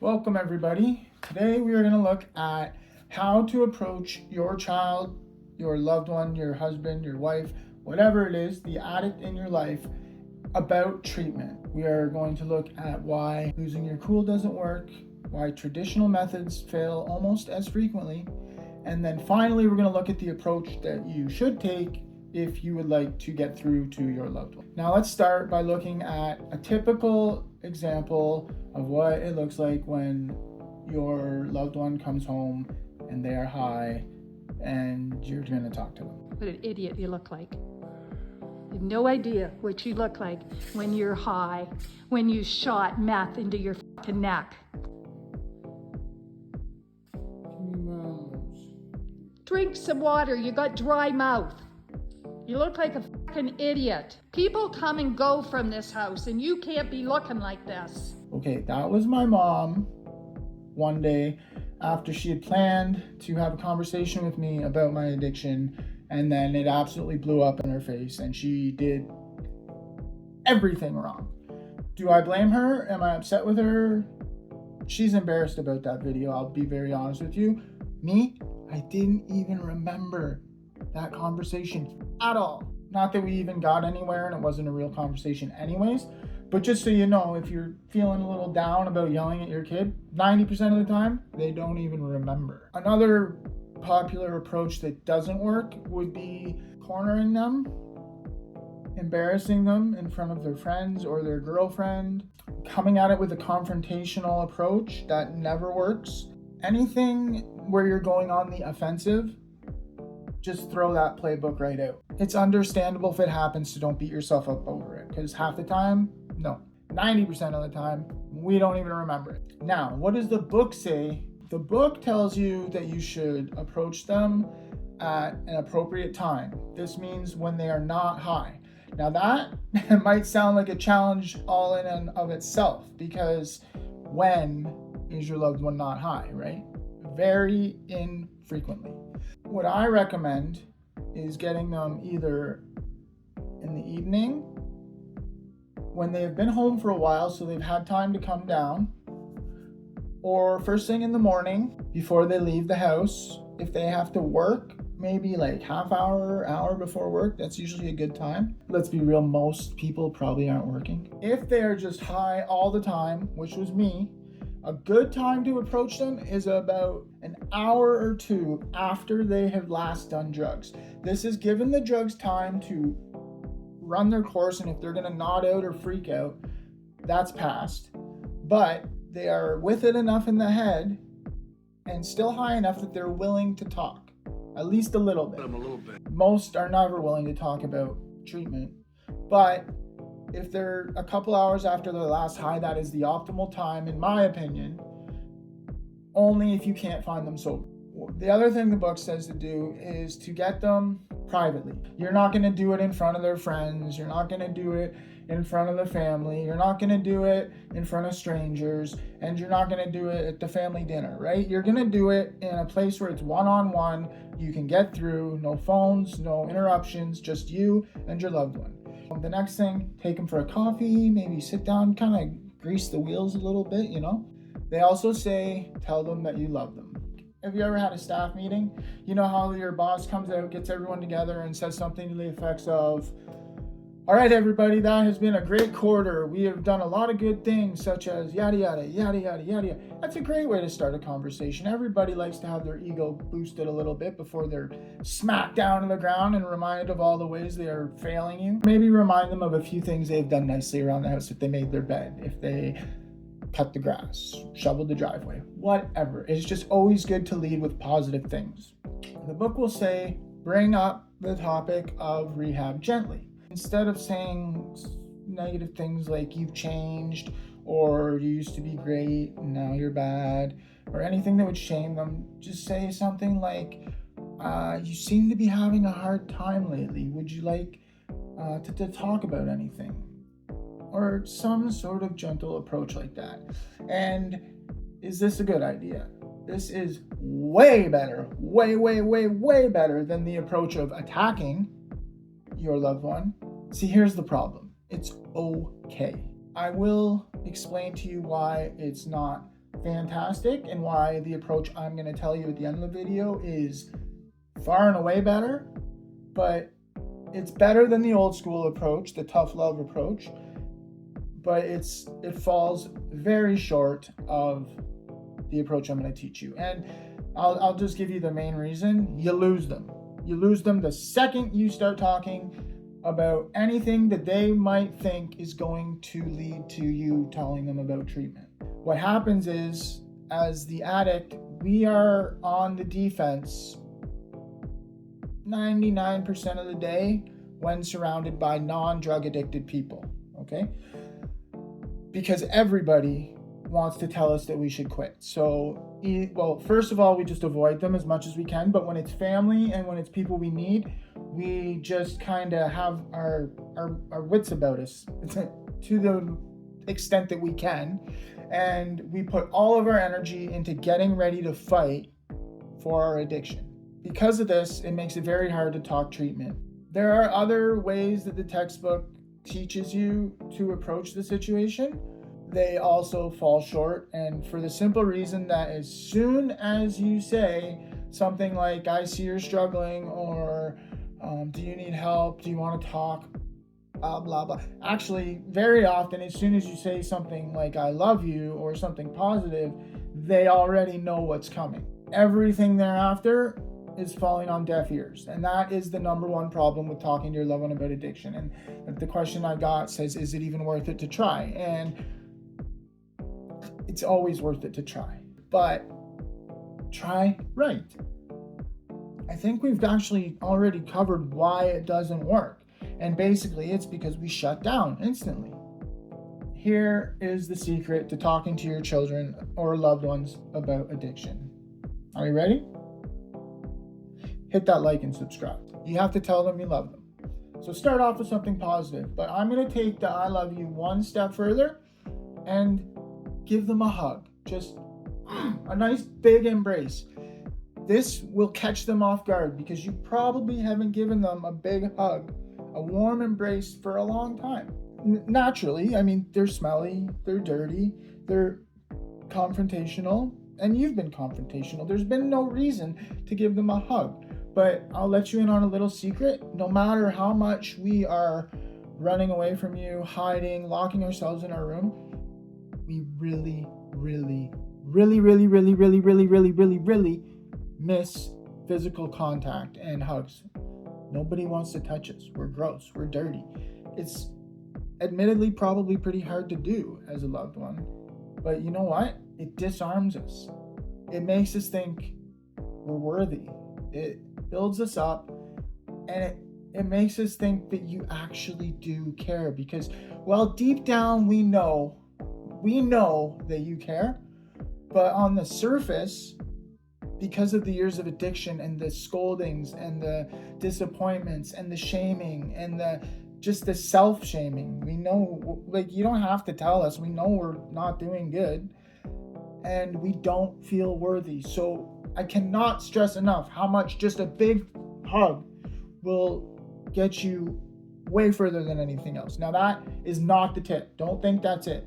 Welcome everybody. Today we are going to look at how to approach your child, your loved one, your husband, your wife, whatever it is, the addict in your life, about treatment. We are going to look at why losing your cool doesn't work, why traditional methods fail almost as frequently, and then finally we're going to look at the approach that you should take if you would like to get through to your loved one. Now let's start by looking at a typical example of what it looks like when your loved one comes home and they are high and you're going to talk to them. What an idiot you look like. You have no idea what you look like when you're high, when you shot meth into your fucking neck. Drink some water, you got dry mouth. You look like a fucking idiot. People come and go from this house and you can't be looking like this. Okay, that was my mom one day after she had planned to have a conversation with me about my addiction, and then it absolutely blew up in her face and she did everything wrong. Do I blame her? Am I upset with her? She's embarrassed about that video, I'll be very honest with you. Me, I didn't even remember that conversation at all. Not that we even got anywhere and it wasn't a real conversation anyways, but just so you know, if you're feeling a little down about yelling at your kid, 90% of the time, they don't even remember. Another popular approach that doesn't work would be cornering them, embarrassing them in front of their friends or their girlfriend, coming at it with a confrontational approach. That never works. Anything where you're going on the offensive, just throw that playbook right out. It's understandable if it happens, so don't beat yourself up over it, because half the time, no, 90% of the time, we don't even remember it. Now, what does the book say? The book tells you that you should approach them at an appropriate time. This means when they are not high. Now that might sound like a challenge all in and of itself, because when is your loved one not high, right? Very infrequently. What I recommend is getting them either in the evening when they have been home for a while so they've had time to come down, or first thing in the morning before they leave the house. If they have to work, maybe like half hour before work, that's usually a good time. Let's be real, most people probably aren't working. If they are just high all the time, which was me, a good time to approach them is about an hour or two after they have last done drugs. This is giving the drugs time to run their course, and if they're going to nod out or freak out, that's past. But they are with it enough in the head and still high enough that they're willing to talk, at least a little bit. Most are never willing to talk about treatment, but if they're a couple hours after their last high, that is the optimal time, in my opinion, only if you can't find them sober. The other thing the book says to do is to get them privately. You're not going to do it in front of their friends. You're not going to do it in front of the family. You're not going to do it in front of strangers, and you're not going to do it at the family dinner, right? You're going to do it in a place where it's one-on-one. You can get through, no phones, no interruptions, just you and your loved one. The next thing, take them for a coffee, maybe sit down, kind of grease the wheels a little bit, you know. They also say, tell them that you love them. Have you ever had a staff meeting? You know how your boss comes out, gets everyone together and says something to the effects of, all right, everybody, that has been a great quarter. We have done a lot of good things, such as yada, yada, yada, yada, yada. That's a great way to start a conversation. Everybody likes to have their ego boosted a little bit before they're smacked down to the ground and reminded of all the ways they are failing you. Maybe remind them of a few things they've done nicely around the house. If they made their bed, if they cut the grass, shoveled the driveway, whatever. It's just always good to lead with positive things. The book will say, bring up the topic of rehab gently. Instead of saying negative things like you've changed, or you used to be great and now you're bad, or anything that would shame them, just say something like, you seem to be having a hard time lately. Would you like to talk about anything? Or some sort of gentle approach like that. And is this a good idea? This is way better, way better than the approach of attacking your loved one. See, here's the problem. It's okay. I will explain to you why it's not fantastic, and why the approach I'm going to tell you at the end of the video is far and away better. But it's better than the old school approach, the tough love approach, but it falls very short of the approach I'm going to teach you. And I'll just give you the main reason. You lose them. You lose them the second you start talking about anything that they might think is going to lead to you telling them about treatment. What happens is, as the addict, we are on the defense 99% of the day when surrounded by non-drug addicted people, okay? Because everybody wants to tell us that we should quit. So, well, first of all, we just avoid them as much as we can. But when it's family and when it's people we need, we just kind of have our wits about us to the extent that we can. And we put all of our energy into getting ready to fight for our addiction. Because of this, it makes it very hard to talk treatment. There are other ways that the textbook teaches you to approach the situation. They also fall short, and for the simple reason that as soon as you say something like, I see you're struggling, or do you need help, do you want to talk, blah, blah, blah. Actually, very often, as soon as you say something like, I love you, or something positive, they already know what's coming. Everything thereafter is falling on deaf ears, and that is the number one problem with talking to your loved one about addiction. And the question I got says, is it even worth it to try? And it's always worth it to try, but try right. I think we've actually already covered why it doesn't work, and basically it's because we shut down instantly. Here is the secret to talking to your children or loved ones about addiction. Are you ready? Hit that like and subscribe. You have to tell them you love them. So start off with something positive, but I'm going to take the I love you one step further and give them a hug. Just a nice big embrace. This will catch them off guard because you probably haven't given them a big hug, a warm embrace for a long time. Naturally, I mean, they're smelly, they're dirty, they're confrontational, and you've been confrontational. There's been no reason to give them a hug. But I'll let you in on a little secret. No matter how much we are running away from you, hiding, locking ourselves in our room, we really miss physical contact and hugs. Nobody wants to touch us. We're gross. We're dirty. It's admittedly probably pretty hard to do as a loved one. But you know what? It disarms us. It makes us think we're worthy. It builds us up, and it makes us think that you actually do care, because, well, deep down we know that you care, but on the surface, because of the years of addiction and the scoldings and the disappointments and the shaming and the self-shaming, we know, like, you don't have to tell us, we know we're not doing good and we don't feel worthy. So I cannot stress enough how much just a big hug will get you way further than anything else. Now, that is not the tip. Don't think that's it.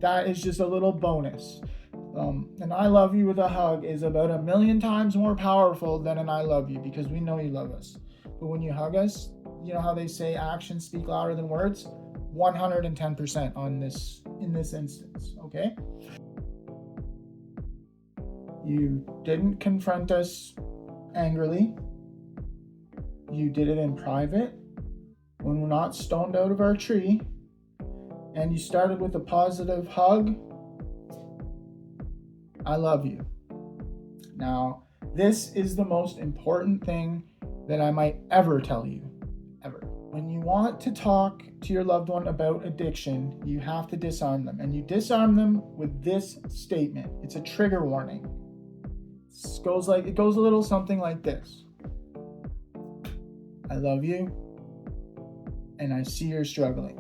That is just a little bonus. An I love you with a hug is about 1,000,000 times more powerful than an I love you, because we know you love us. But when you hug us, you know how they say actions speak louder than words? 110% in this instance, okay? You didn't confront us angrily. You did it in private when we're not stoned out of our tree. And you started with a positive hug. I love you. Now, this is the most important thing that I might ever tell you, ever. When you want to talk to your loved one about addiction, you have to disarm them. And you disarm them with this statement. It's a trigger warning. It goes a little something like this. I love you, and I see you're struggling.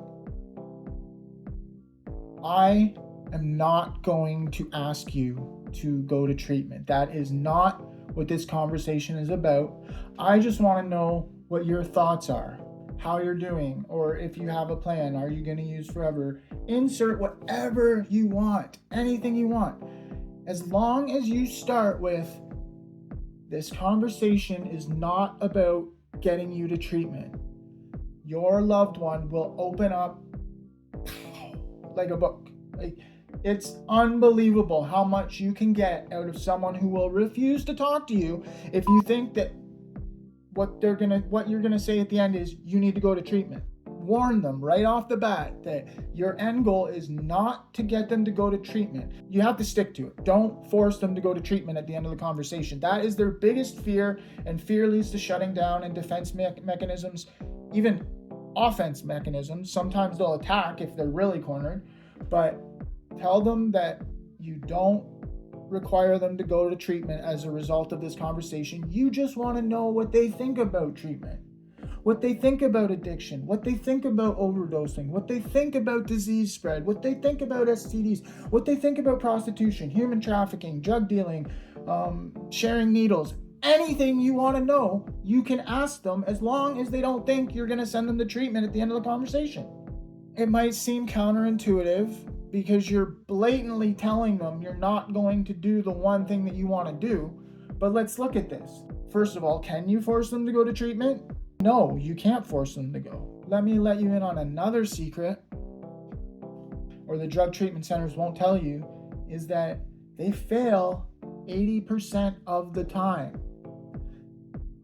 I am not going to ask you to go to treatment. That is not what this conversation is about. I just want to know what your thoughts are, how you're doing, or if you have a plan. Are you going to use forever? Insert whatever you want, anything you want. As long as you start with, this conversation is not about getting you to treatment, your loved one will open up like a book. Like, it's unbelievable how much you can get out of someone who will refuse to talk to you if you think that what you're gonna say at the end is you need to go to treatment. Warn them right off the bat that your end goal is not to get them to go to treatment. You have to stick to it. Don't force them to go to treatment at the end of the conversation. That is their biggest fear, and fear leads to shutting down and defense mechanisms, even offense mechanisms. Sometimes they'll attack if they're really cornered, but tell them that you don't require them to go to treatment as a result of this conversation. You just want to know what they think about treatment, what they think about addiction, what they think about overdosing, what they think about disease spread, what they think about STDs, what they think about prostitution, human trafficking, drug dealing, sharing needles. Anything you want to know, you can ask them, as long as they don't think you're going to send them to treatment at the end of the conversation. It might seem counterintuitive because you're blatantly telling them you're not going to do the one thing that you want to do, but let's look at this. First of all, can you force them to go to treatment? No, you can't force them to go. Let me let you in on another secret, or the drug treatment centers won't tell you, is that they fail 80% of the time.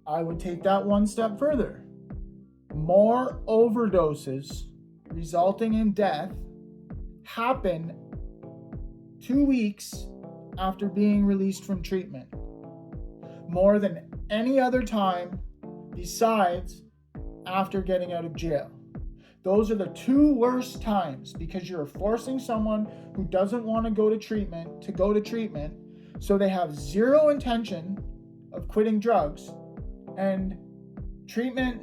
I would take that one step further. More overdoses resulting in death happen 2 weeks after being released from treatment, more than any other time besides after getting out of jail. Those are the two worst times, because you're forcing someone who doesn't want to go to treatment, so they have zero intention of quitting drugs. And treatment,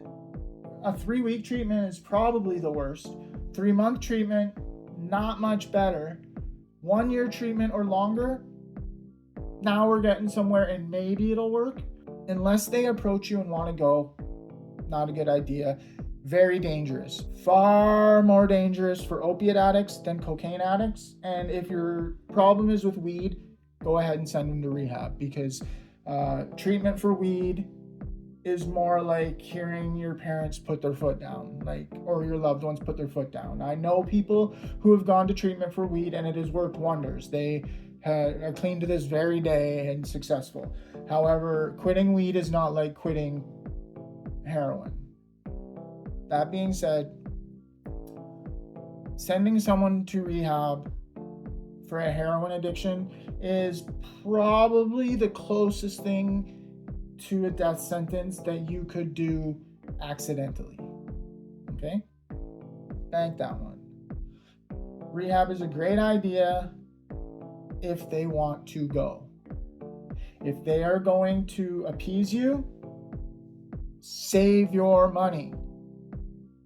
a 3-week treatment is probably the worst. 3-month treatment, not much better. 1-year treatment or longer, now we're getting somewhere, and maybe it'll work. Unless they approach you and want to go, not a good idea. Very dangerous. Far more dangerous for opiate addicts than cocaine addicts. And if your problem is with weed, go ahead and send them to rehab, because treatment for weed is more like hearing your parents put their foot down, or your loved ones put their foot down. I know people who have gone to treatment for weed and it has worked wonders. They are clean to this very day and successful. However, quitting weed is not like quitting heroin. That being said, sending someone to rehab for a heroin addiction is probably the closest thing to a death sentence that you could do accidentally. Okay? Bank that one. Rehab is a great idea if they want to go. If they are going to appease you, save your money.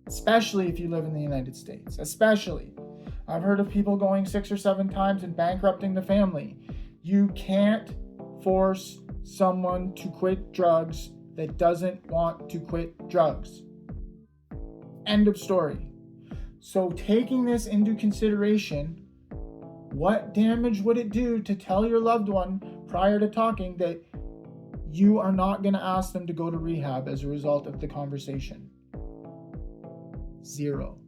Especially if you live in the United States. Especially. I've heard of people going 6 or 7 times and bankrupting the family. You can't force someone to quit drugs that doesn't want to quit drugs. End of story. So taking this into consideration, what damage would it do to tell your loved one prior to talking that you are not going to ask them to go to rehab as a result of the conversation? 0.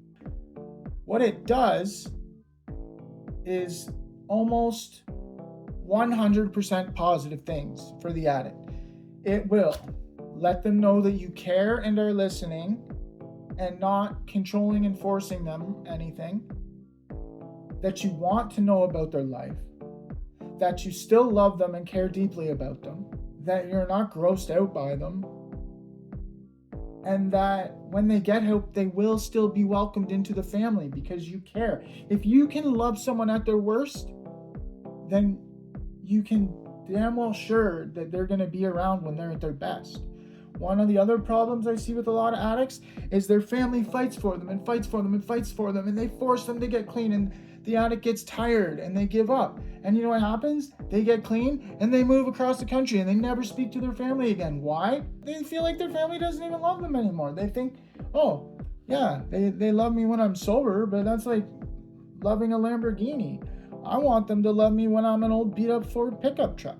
What it does is almost 100% positive things for the addict. It will let them know that you care and are listening and not controlling and forcing them anything, that you want to know about their life, that you still love them and care deeply about them, that you're not grossed out by them, and that when they get help, they will still be welcomed into the family because you care. If you can love someone at their worst, then you can damn well sure that they're going to be around when they're at their best. One of the other problems I see with a lot of addicts is their family fights for them and fights for them and fights for them, and they force them to get clean, and the addict gets tired and they give up. And you know what happens? They get clean and they move across the country and they never speak to their family again. Why? They feel like their family doesn't even love them anymore. They think, oh, yeah, they love me when I'm sober, but that's like loving a Lamborghini. I want them to love me when I'm an old beat up Ford pickup truck.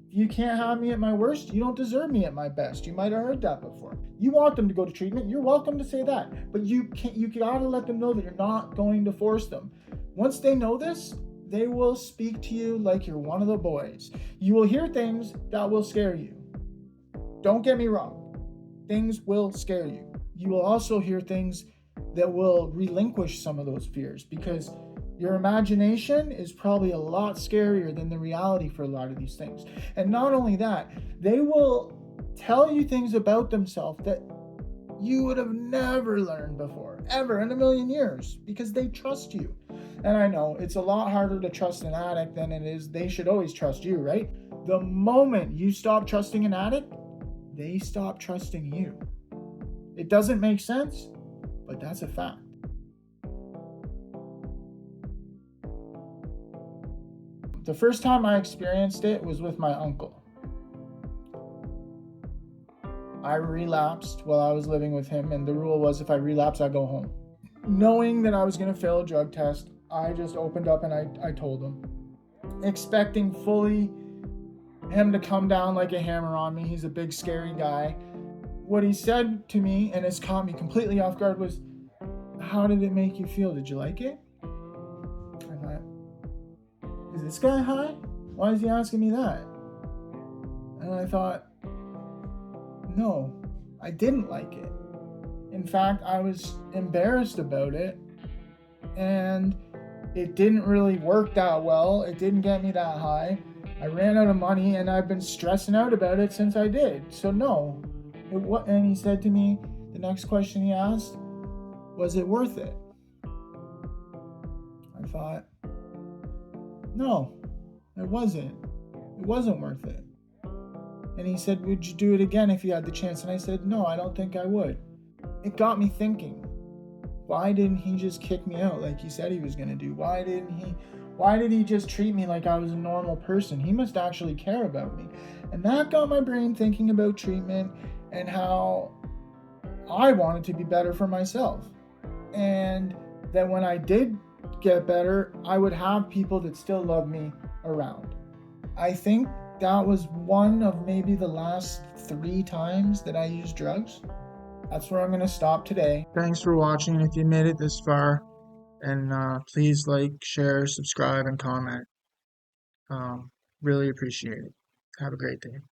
If you can't have me at my worst, you don't deserve me at my best. You might have heard that before. You want them to go to treatment, you're welcome to say that. But you gotta let them know that you're not going to force them. Once they know this, they will speak to you like you're one of the boys. You will hear things that will scare you. Don't get me wrong. Things will scare you. You will also hear things that will relinquish some of those fears, because your imagination is probably a lot scarier than the reality for a lot of these things. And not only that, they will tell you things about themselves that you would have never learned before, ever in a million years, because they trust you. And I know it's a lot harder to trust an addict than it is they should always trust you, right? The moment you stop trusting an addict, they stop trusting you. It doesn't make sense, but that's a fact. The first time I experienced it was with my uncle. I relapsed while I was living with him, and the rule was if I relapse, I go home. Knowing that I was going to fail a drug test, I just opened up and I told him, expecting fully him to come down like a hammer on me. He's a big, scary guy. What he said to me, and it's caught me completely off guard, was, "How did it make you feel? Did you like it?" I thought, is this guy high? Why is he asking me that? And I thought, no, I didn't like it. In fact, I was embarrassed about it, and it didn't really work that well. It didn't get me that high. I ran out of money, and I've been stressing out about it since I did. So no. And he said to me, the next question he asked, was it worth it? I thought, no, it wasn't. It wasn't worth it. And he said, would you do it again if you had the chance? And I said, no, I don't think I would. It got me thinking, why didn't he just kick me out like he said he was going to do? Why did he just treat me like I was a normal person? He must actually care about me. And that got my brain thinking about treatment and how I wanted to be better for myself. And that when I did get better, I would have people that still love me around. I think that was one of maybe the last 3 times that I used drugs. That's where I'm going to stop today. Thanks for watching. If you made it this far, and please like, share, subscribe, and comment. Really appreciate it. Have a great day.